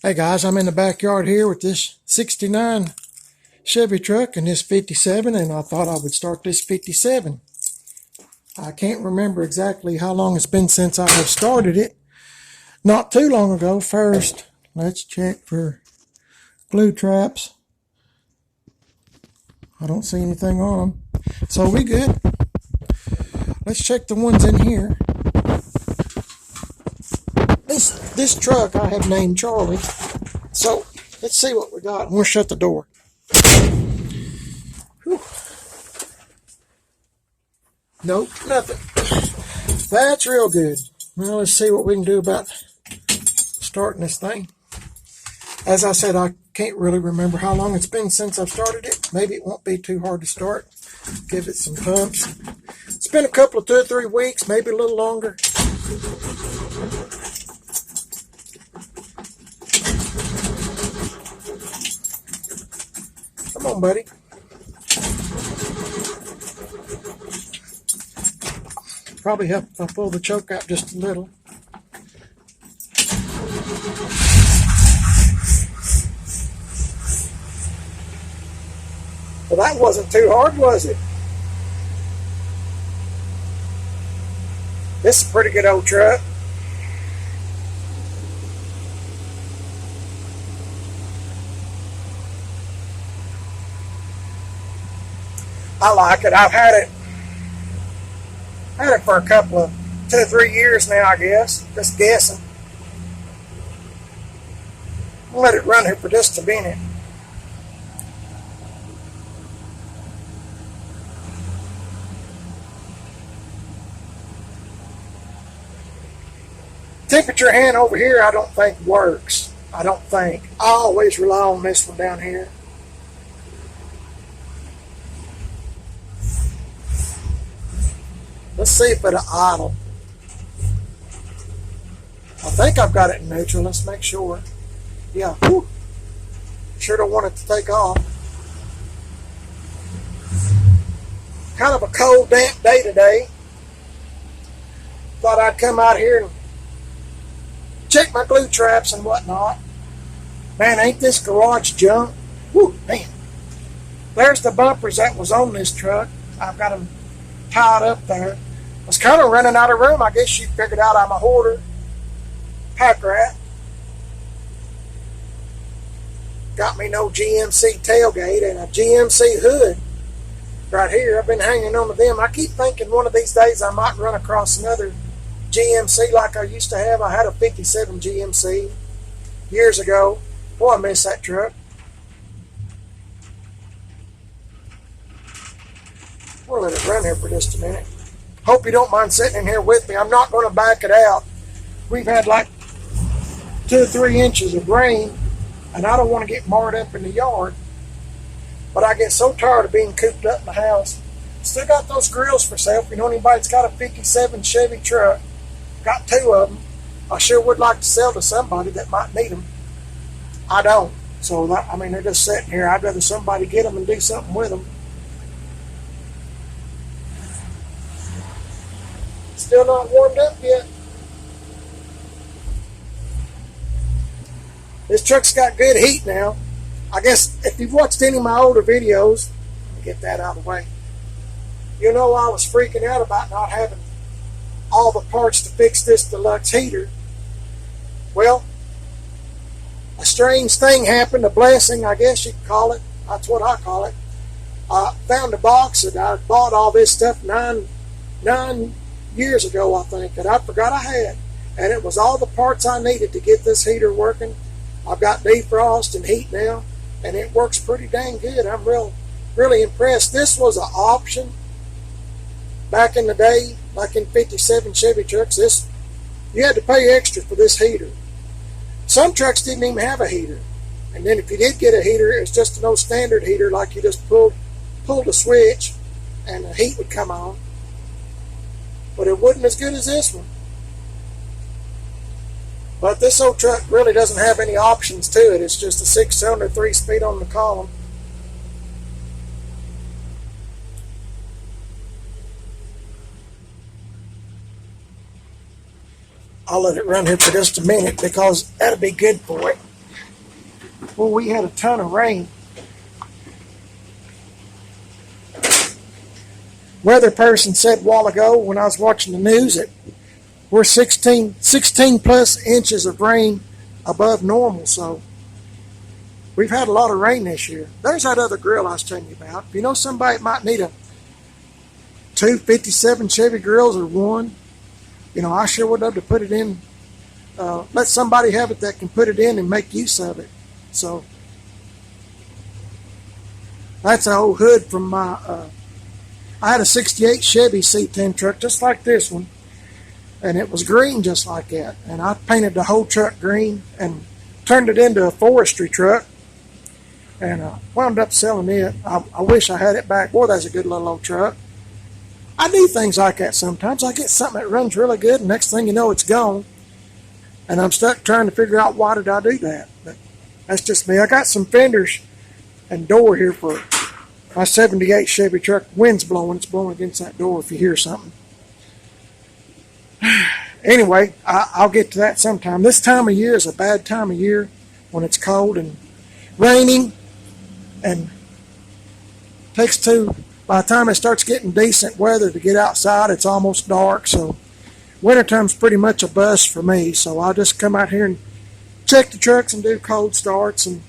Hey guys, I'm in the backyard here with this 69 Chevy truck and this 57, and I thought I would start this 57. I can't remember exactly how long it's been since I have started it. Not too long ago. First, let's check for glue traps. I don't see anything on them. So we good. Let's check the ones in here. This truck I have named Charlie. So let's see what we got. I'm going to shut the door. Whew. Nope, nothing. That's real good. Well, let's see what we can do about starting this thing. As I said, I can't really remember how long it's been since I've started it. Maybe it won't be too hard to start. Give it some pumps. It's been a couple of 2 or 3 weeks, maybe a little longer. Come on, buddy. Probably help if I pull the choke out just a little. Well, that wasn't too hard, was it? This is a pretty good old truck. I like it. I've had it for a couple of 2 or 3 years now, I guess. Just guessing. I'll let it run here for just a minute. Temperature hand over here I don't think works. I don't think. I always rely on this one down here. Let's see if it'll idle. I think I've got it in neutral. Let's make sure. Yeah. Whew. Sure don't want it to take off. Kind of a cold, damp day today. Thought I'd come out here and check my glue traps and whatnot. Man, ain't this garage junk? Whew, man. There's the bumpers that was on this truck. I've got them tied up there. I was kind of running out of room. I guess you figured out I'm a hoarder. Pack rat. Got me no GMC tailgate and a GMC hood right here. I've been hanging on to them. I keep thinking one of these days I might run across another GMC like I used to have. I had a 57 GMC years ago. Boy, I miss that truck. We'll let it run here for just a minute. Hope you don't mind sitting in here with me. I'm not going to back it out. We've had like 2 or 3 inches of rain, and I don't want to get marred up in the yard. But I get so tired of being cooped up in the house. Still got those grills for sale. If you know anybody that's got a 57 Chevy truck, got 2 of them. I sure would like to sell to somebody that might need them. I don't. So, they're just sitting here. I'd rather somebody get them and do something with them. Still not warmed up yet. This truck's got good heat now. I guess if you've watched any of my older videos, let me get that out of the way, you know I was freaking out about not having all the parts to fix this deluxe heater. Well, a strange thing happened, a blessing, I guess you could call it. That's what I call it. I found a box that I bought all this stuff nine years ago, I think, that I forgot I had. And it was all the parts I needed to get this heater working. I've got defrost and heat now, and it works pretty dang good. I'm really impressed. This was an option back in the day, like in 57 Chevy trucks. You had to pay extra for this heater. Some trucks didn't even have a heater. And then if you did get a heater, it's just an old standard heater, like you just pulled a switch and the heat would come on. But it wasn't as good as this one. But this old truck really doesn't have any options to it. It's just a 6-cylinder, 3-speed on the column. I'll let it run here for just a minute because that'll be good for it. Well, we had a ton of rain. Weather person said a while ago when I was watching the news that we're 16 plus inches of rain above normal. So we've had a lot of rain this year. There's that other grill I was telling you about. If you know somebody that might need a 257 Chevy grills or one, I sure would love to put it in. Let somebody have it that can put it in and make use of it. So that's an old hood from my, I had a 68 Chevy C10 truck just like this one. And it was green just like that. And I painted the whole truck green and turned it into a forestry truck. And wound up selling it. I wish I had it back. Boy, that's a good little old truck. I do things like that sometimes. I get something that runs really good, and next thing you know, it's gone. And I'm stuck trying to figure out why did I do that. But that's just me. I got some fenders and door here for my 78 Chevy truck. Wind's blowing. It's blowing against that door if you hear something. Anyway, I'll get to that sometime. This time of year is a bad time of year when it's cold and raining, and by the time it starts getting decent weather to get outside, it's almost dark. So wintertime's pretty much a bust for me. So I'll just come out here and check the trucks and do cold starts and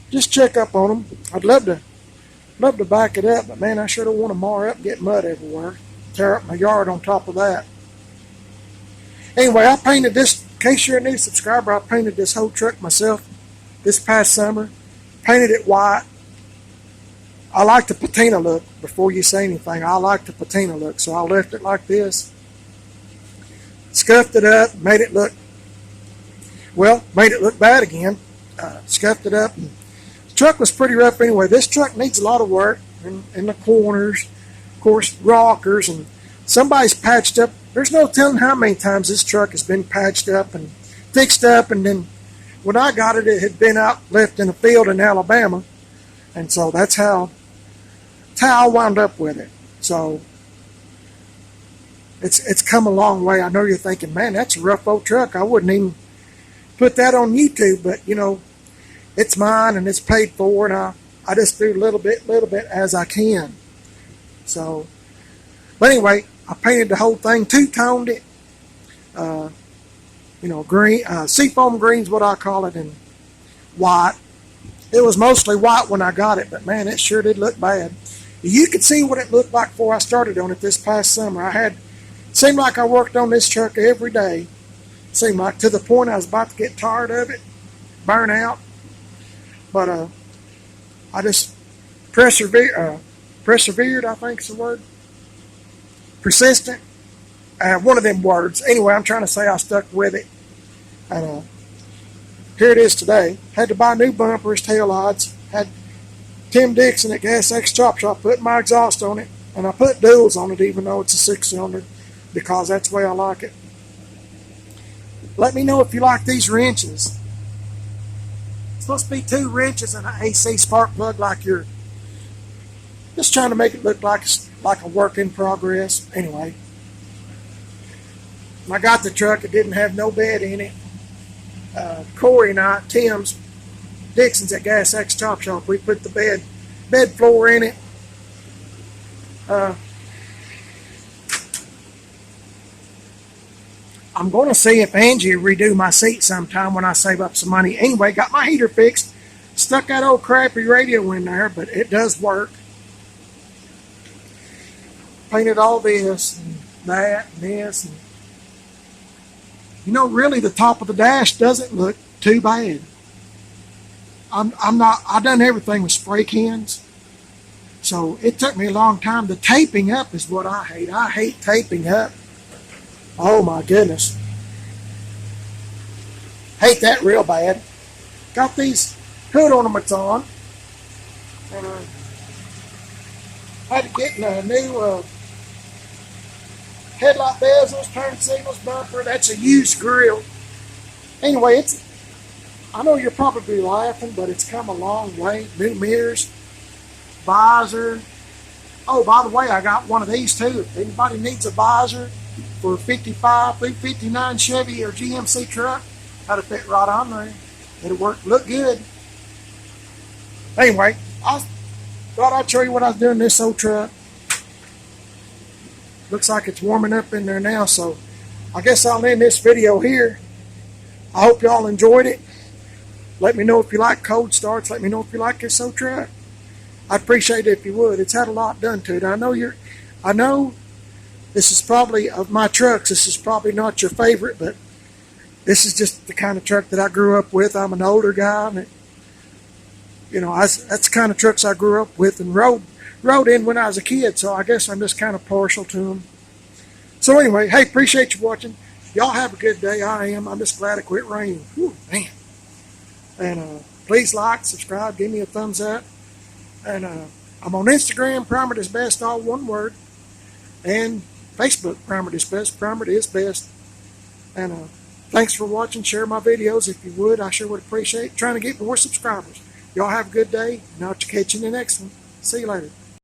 just check up on them. I'd love to back it up, but man, I sure don't want to mar up and get mud everywhere. Tear up my yard on top of that. Anyway, I painted this, in case you're a new subscriber, I painted this whole truck myself this past summer. Painted it white. I like the patina look. Before you say anything, I like the patina look, so I left it like this. Scuffed it up, made it look bad again. Scuffed it up. And the truck was pretty rough anyway. This truck needs a lot of work in the corners, of course, rockers, and somebody's patched up. There's no telling how many times this truck has been patched up and fixed up, and then when I got it, it had been out left in a field in Alabama, and so that's how I wound up with it. So it's come a long way. I know you're thinking, man, that's a rough old truck. I wouldn't even put that on YouTube, but it's mine and it's paid for, and I just do little bit as I can. So, but anyway, I painted the whole thing, two-toned it. Green, seafoam green's what I call it, and white. It was mostly white when I got it, but man, it sure did look bad. You could see what it looked like before I started on it this past summer. Seemed like I worked on this truck every day. Seemed like to the point I was about to get tired of it, burn out. But I just persevered, I think is the word. Persistent. One of them words. Anyway, I'm trying to say I stuck with it. And here it is today. Had to buy new bumpers, tail lights. Had Tim Dixon at Gas X Chop Shop put my exhaust on it. And I put duals on it even though it's a 6-cylinder because that's the way I like it. Let me know if you like these wrenches. It's supposed to be 2 wrenches and an AC spark plug like you're just trying to make it look like a work in progress. Anyway. When I got the truck, it didn't have no bed in it. Corey and I, Tim's, Dixon's at Gas X Chop Shop, we put the bed floor in it. I'm going to see if Angie will redo my seat sometime when I save up some money. Anyway, got my heater fixed. Stuck that old crappy radio in there, but it does work. Painted all this and that and this. And really the top of the dash doesn't look too bad. I done everything with spray cans. So it took me a long time. The taping up is what I hate. I hate taping up. Oh my goodness. Hate that real bad. Got these hood ornaments on. And had to get a new headlight bezels, turn signals, bumper. That's a used grill. Anyway, I know you're probably laughing, but it's come a long way. New mirrors, visor. Oh, by the way, I got one of these too. If anybody needs a visor for a 55 through 59 Chevy or GMC truck, that'll fit right on there. It'll work, look good. Anyway, I thought I'd show you what I was doing in this old truck. Looks like it's warming up in there now, so I guess I'll end this video here. I hope y'all enjoyed it. Let me know if you like cold starts. Let me know if you like this old truck. I'd appreciate it if you would. It's had a lot done to it. I know this is probably, of my trucks, this is probably not your favorite, but this is just the kind of truck that I grew up with. I'm an older guy, and that's the kind of trucks I grew up with and rode in when I was a kid, so I guess I'm just kind of partial to them. So anyway, hey, appreciate you watching. Y'all have a good day. I'm just glad it quit raining. Whew, man. And please like, subscribe, give me a thumbs up. And I'm on Instagram, Primer is Best, all one word. And Facebook, Primer is Best, Primer is Best. And thanks for watching. Share my videos if you would. I sure would appreciate it. Trying to get more subscribers. Y'all have a good day, and I'll catch you in the next one. See you later.